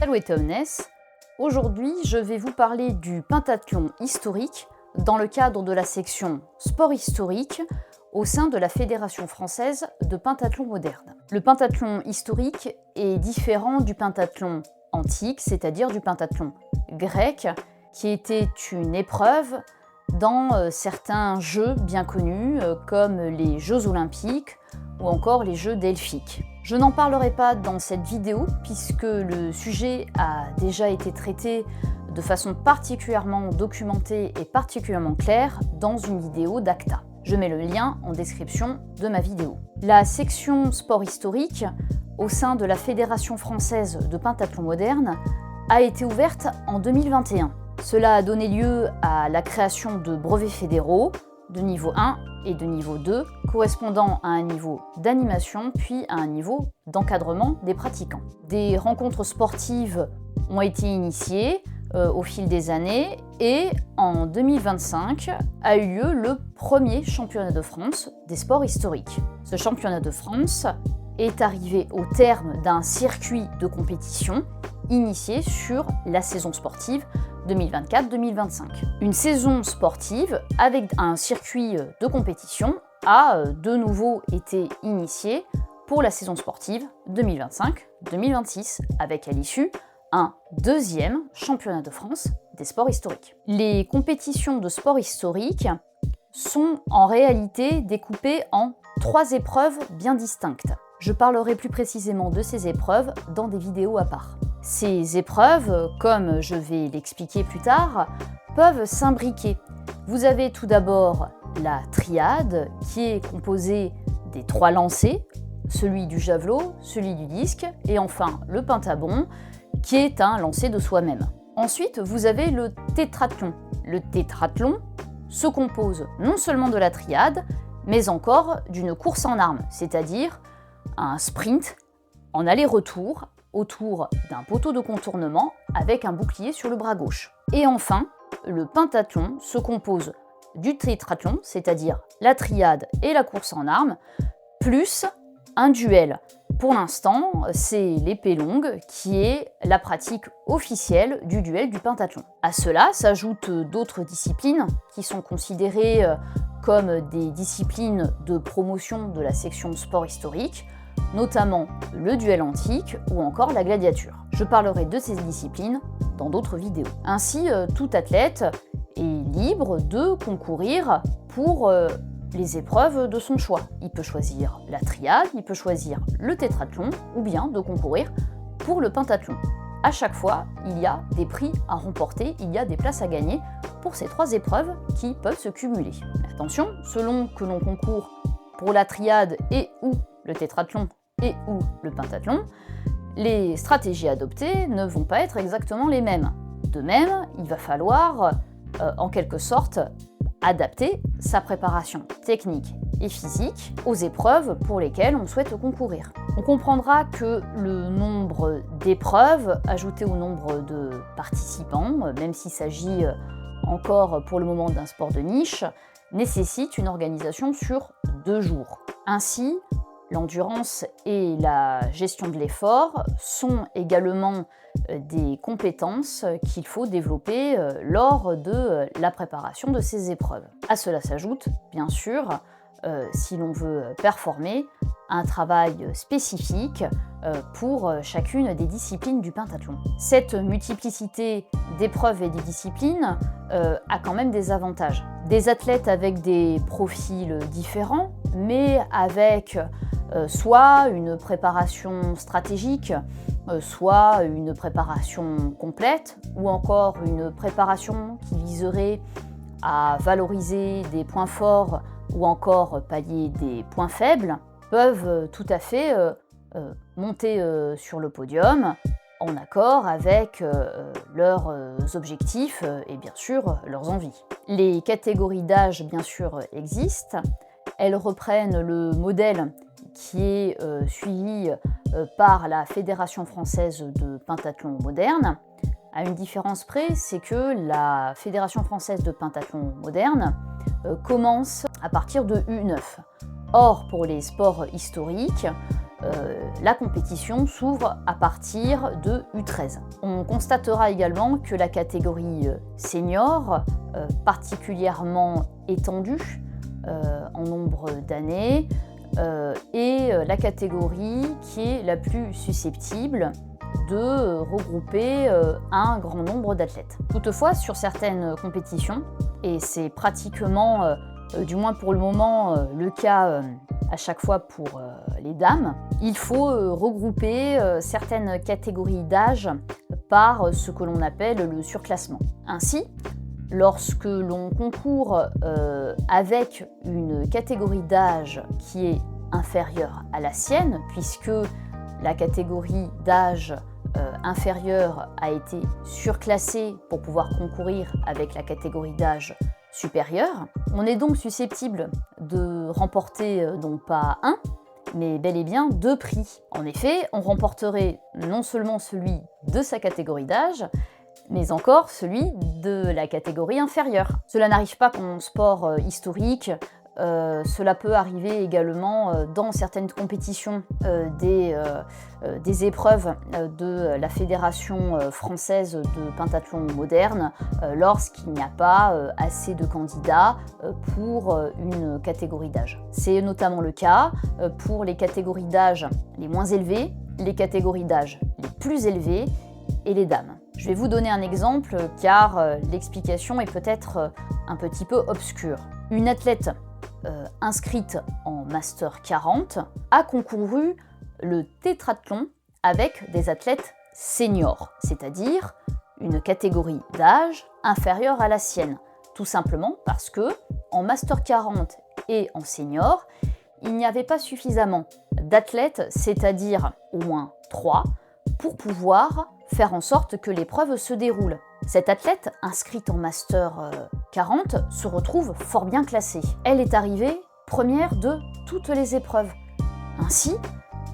Salut Tomnes, aujourd'hui je vais vous parler du pentathlon historique dans le cadre de la section sport historique au sein de la Fédération française de pentathlon moderne. Le pentathlon historique est différent du pentathlon antique, c'est-à-dire du pentathlon grec, qui était une épreuve dans certains jeux bien connus comme les Jeux olympiques ou encore les Jeux delphiques. Je n'en parlerai pas dans cette vidéo puisque le sujet a déjà été traité de façon particulièrement documentée et particulièrement claire dans une vidéo d'ACTA. Je mets le lien en description de ma vidéo. La section sport historique au sein de la Fédération française de pentathlon moderne a été ouverte en 2021. Cela a donné lieu à la création de brevets fédéraux de niveau 1 et de niveau 2, correspondant à un niveau d'animation puis à un niveau d'encadrement des pratiquants. Des rencontres sportives ont été initiées au fil des années et en 2025 a eu lieu le premier championnat de France des sports historiques. Ce championnat de France est arrivé au terme d'un circuit de compétition initié sur la saison sportive 2024-2025. Une saison sportive avec un circuit de compétition a de nouveau été initiée pour la saison sportive 2025-2026, avec à l'issue un deuxième championnat de France des sports historiques. Les compétitions de sport historique sont en réalité découpées en 3 épreuves bien distinctes. Je parlerai plus précisément de ces épreuves dans des vidéos à part. Ces épreuves, comme je vais l'expliquer plus tard, peuvent s'imbriquer. Vous avez tout d'abord la triade qui est composée des 3 lancers, celui du javelot, celui du disque et enfin le pentabond qui est un lancer de soi-même. Ensuite, vous avez le tétrathlon. Le tétrathlon se compose non seulement de la triade, mais encore d'une course en armes, c'est-à-dire un sprint en aller-retour autour d'un poteau de contournement avec un bouclier sur le bras gauche. Et enfin, le pentathlon se compose du tétrathlon, c'est-à-dire la triade et la course en armes, plus un duel. Pour l'instant, c'est l'épée longue qui est la pratique officielle du duel du pentathlon. À cela s'ajoutent d'autres disciplines qui sont considérées comme des disciplines de promotion de la section sport historique, notamment le duel antique ou encore la gladiature. Je parlerai de ces disciplines dans d'autres vidéos. Ainsi, tout athlète est libre de concourir pour les épreuves de son choix. Il peut choisir la triade, il peut choisir le tétrathlon ou bien de concourir pour le pentathlon. À chaque fois, il y a des prix à remporter, il y a des places à gagner pour ces 3 épreuves qui peuvent se cumuler. Mais attention, selon que l'on concourt pour la triade et ou le tétrathlon et ou le pentathlon, les stratégies adoptées ne vont pas être exactement les mêmes. De même, il va falloir en quelque sorte adapter sa préparation technique et physique aux épreuves pour lesquelles on souhaite concourir. On comprendra que le nombre d'épreuves ajouté au nombre de participants, même s'il s'agit encore pour le moment d'un sport de niche, nécessite une organisation sur 2 jours. Ainsi, l'endurance et la gestion de l'effort sont également des compétences qu'il faut développer lors de la préparation de ces épreuves. À cela s'ajoute, bien sûr, si l'on veut performer, un travail spécifique pour chacune des disciplines du pentathlon. Cette multiplicité d'épreuves et de disciplines a quand même des avantages. Des athlètes avec des profils différents, mais avec soit une préparation stratégique, soit une préparation complète, ou encore une préparation qui viserait à valoriser des points forts ou encore pallier des points faibles, peuvent tout à fait monter sur le podium en accord avec leurs objectifs et bien sûr leurs envies. Les catégories d'âge bien sûr existent, elles reprennent le modèle qui est suivi par la Fédération française de pentathlon moderne. À une différence près, c'est que la Fédération française de pentathlon moderne commence à partir de U9. Or, pour les sports historiques, la compétition s'ouvre à partir de U13. On constatera également que la catégorie senior, particulièrement étendue en nombre d'années, est la catégorie qui est la plus susceptible de regrouper un grand nombre d'athlètes. Toutefois, sur certaines compétitions, et c'est pratiquement, du moins pour le moment, le cas à chaque fois pour les dames, il faut regrouper certaines catégories d'âge par ce que l'on appelle le surclassement. Ainsi, lorsque l'on concourt avec une catégorie d'âge qui est inférieure à la sienne, puisque la catégorie d'âge inférieure a été surclassée pour pouvoir concourir avec la catégorie d'âge supérieure, on est donc susceptible de remporter non pas un, mais bel et bien 2 prix. En effet, on remporterait non seulement celui de sa catégorie d'âge, mais encore celui de la catégorie inférieure. Cela n'arrive pas qu'en sport historique, cela peut arriver également dans certaines compétitions des épreuves de la Fédération française de pentathlon moderne lorsqu'il n'y a pas assez de candidats pour une catégorie d'âge. C'est notamment le cas pour les catégories d'âge les moins élevées, les catégories d'âge les plus élevées et les dames. Je vais vous donner un exemple car l'explication est peut-être un petit peu obscure. Une athlète inscrite en Master 40 a concouru le tétrathlon avec des athlètes seniors, c'est-à-dire une catégorie d'âge inférieure à la sienne, tout simplement parce que en Master 40 et en senior, il n'y avait pas suffisamment d'athlètes, c'est-à-dire au moins 3, pour pouvoir faire en sorte que l'épreuve se déroule. Cette athlète, inscrite en Master 40, se retrouve fort bien classée. Elle est arrivée première de toutes les épreuves. Ainsi,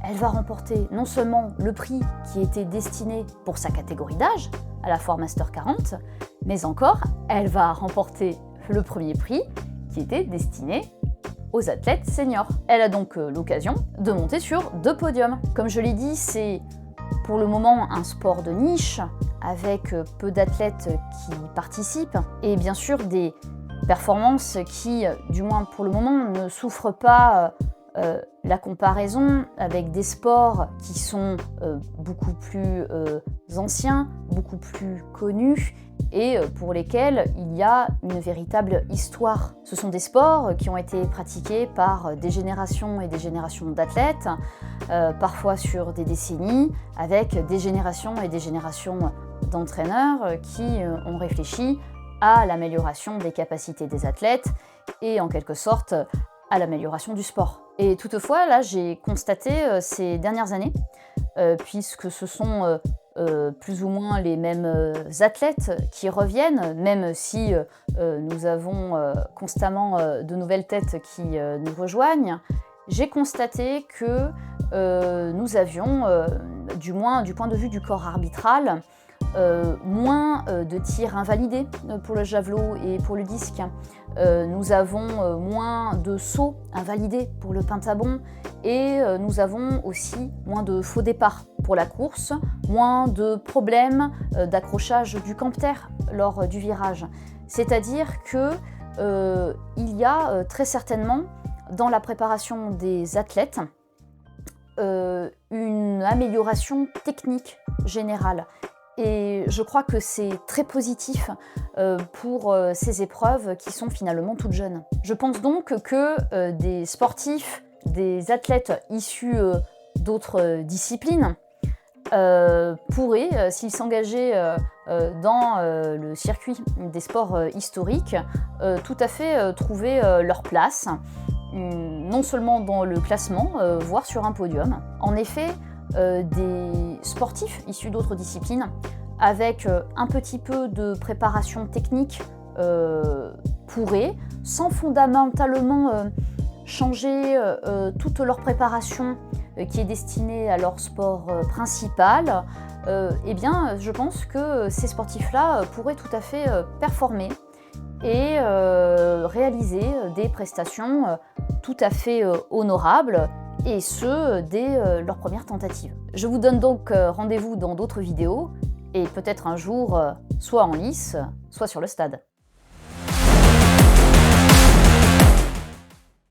elle va remporter non seulement le prix qui était destiné pour sa catégorie d'âge, à la fois Master 40, mais encore, elle va remporter le premier prix qui était destiné aux athlètes seniors. Elle a donc l'occasion de monter sur 2 podiums. Comme je l'ai dit, c'est pour le moment un sport de niche, avec peu d'athlètes qui participent, et bien sûr des performances qui, du moins pour le moment, ne souffrent pas la comparaison avec des sports qui sont beaucoup plus anciens, beaucoup plus connus, et pour lesquels il y a une véritable histoire. Ce sont des sports qui ont été pratiqués par des générations et des générations d'athlètes, parfois sur des décennies, avec des générations et des générations d'entraîneurs qui ont réfléchi à l'amélioration des capacités des athlètes et en quelque sorte à l'amélioration du sport. Et toutefois, là, j'ai constaté ces dernières années, puisque ce sont plus ou moins les mêmes athlètes qui reviennent, même si nous avons constamment de nouvelles têtes qui nous rejoignent, j'ai constaté que nous avions, du moins du point de vue du corps arbitral, moins de tirs invalidés pour le javelot et pour le disque. Nous avons moins de sauts invalidés pour le pentabond et nous avons aussi moins de faux départs pour la course, moins de problèmes d'accrochage du compteur lors du virage. C'est-à-dire que il y a très certainement dans la préparation des athlètes une amélioration technique générale. Et je crois que c'est très positif pour ces épreuves qui sont finalement toutes jeunes. Je pense donc que des sportifs, des athlètes issus d'autres disciplines pourraient, s'ils s'engageaient dans le circuit des sports historiques, tout à fait trouver leur place, non seulement dans le classement, voire sur un podium. En effet, des sportifs issus d'autres disciplines, avec un petit peu de préparation technique, pourraient, sans fondamentalement changer toute leur préparation qui est destinée à leur sport principal, eh bien, je pense que ces sportifs-là pourraient tout à fait performer et réaliser des prestations tout à fait honorables et ce, dès leur première tentative. Je vous donne donc rendez-vous dans d'autres vidéos, et peut-être un jour, soit en lice, soit sur le stade.